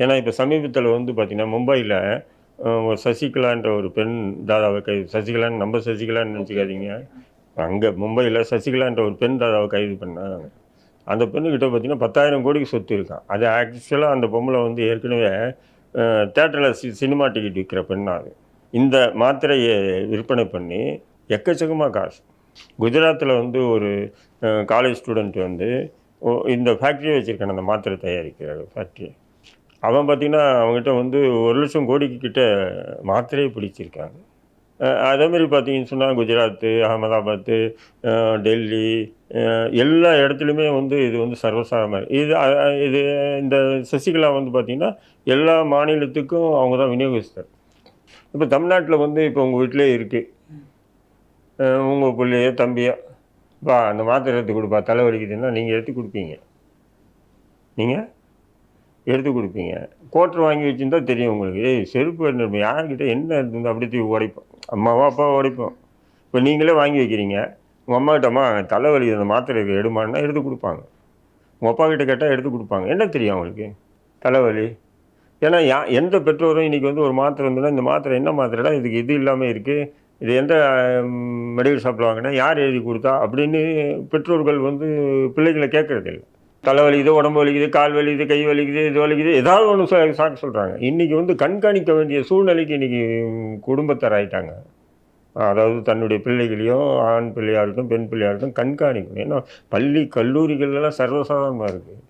ஏன்னா இப்போ சமீபத்தில் வந்து பார்த்திங்கன்னா மும்பையில் சசிகலான்ற ஒரு பெண் தாதாவை சசிகலான்னு நம்ம சசிகலான்னு நினச்சிக்காதீங்க. அங்கே மும்பையில் சசிகலான்ற ஒரு பெண் தாதாவை கைது பண்ணாங்க. அந்த பெண்ணுக்கிட்ட பார்த்தீங்கன்னா 10,000 கோடிக்கு சொத்து இருக்கான். அது ஆக்சுவலாக அந்த பொம்பளை வந்து ஏற்கனவே தேட்டரில் சினிமா டிக்கெட் விற்கிற பெண்ணா அது. இந்த மாத்திரையை விற்பனை பண்ணி எக்கச்சக்கமாக காசு. குஜராத்தில் வந்து ஒரு காலேஜ் ஸ்டூடெண்ட் வந்து இந்த ஃபேக்ட்ரியை வச்சுருக்கான், அந்த மாத்திரை தயாரிக்கிற ஃபேக்ட்ரி. அவன் பார்த்திங்கன்னா அவங்ககிட்ட வந்து 1,00,000 கோடிக்கு கிட்ட மாத்திரையே பிடிச்சிருக்காங்க. அதேமாரி பார்த்தீங்கன்னு சொன்னால் குஜராத்து, அகமதாபாத்து, டெல்லி எல்லா இடத்துலையுமே வந்து இது வந்து சர்வசாதாரணமாக இது இந்த சசிகலா வந்து பார்த்திங்கன்னா எல்லா மாநிலத்துக்கும் அவங்க தான் விநியோகிஸ்தர். இப்போ தமிழ்நாட்டில் வந்து இப்போ உங்கள் வீட்டிலே இருக்குது, உங்கள் பிள்ளையோ தம்பியோ பா அந்த மாத்திரை எடுத்து கொடுப்பா தலை வலிக்குதுன்னா நீங்கள் எடுத்து கொடுப்பீங்க. நீங்கள் எடுத்து கொடுப்பீங்க. கோட்டர் வாங்கி வச்சுருந்தா தெரியும் உங்களுக்கு. செருப்பு என்ன யார்கிட்ட என்ன இருந்து அப்படி தூக்கி உடைப்போம். அம்மாவோ அப்பாவோ உடைப்போம். இப்போ நீங்களே வாங்கி வைக்கிறீங்க. உங்கள் அம்மாக்கிட்ட அம்மா தலைவலி அந்த மாத்திரை எடுமான்னா எடுத்து கொடுப்பாங்க. உங்கள் அப்பா கிட்ட கேட்டால் எடுத்து கொடுப்பாங்க. என்ன தெரியும் அவங்களுக்கு தலைவலி? ஏன்னா எந்த பெற்றோரும் இன்றைக்கி வந்து ஒரு மாத்திரை இருந்ததுன்னா இந்த மாத்திரை என்ன மாத்திரைடா, இதுக்கு இது இல்லாமல் இருக்குது, இது எந்த மெடிக்கல் ஷாப்பில் வாங்கினா யார் எழுதி கொடுத்தா அப்படின்னு பெற்றோர்கள் வந்து பிள்ளைகளை கேட்குறதில்லை. தலை வலிக்குது, உடம்பு வலிக்குது, கால் வலிக்குது, கை வலிக்குது, இது வலிக்குது, ஏதாவது ஒன்று சாக்கு சொல்கிறாங்க. இன்றைக்கி வந்து கண்காணிக்க வேண்டிய சூழ்நிலைக்கு இன்றைக்கி குடும்பத்தார் ஆகிட்டாங்க. அதாவது தன்னுடைய பிள்ளைகளையும் ஆண் பிள்ளையாக இருக்கட்டும் பெண் பிள்ளையாக இருக்கட்டும் கண்காணிக்கணும். ஏன்னா பள்ளி கல்லூரிகள்லாம் சர்வசாதாரணமாக இருக்குது.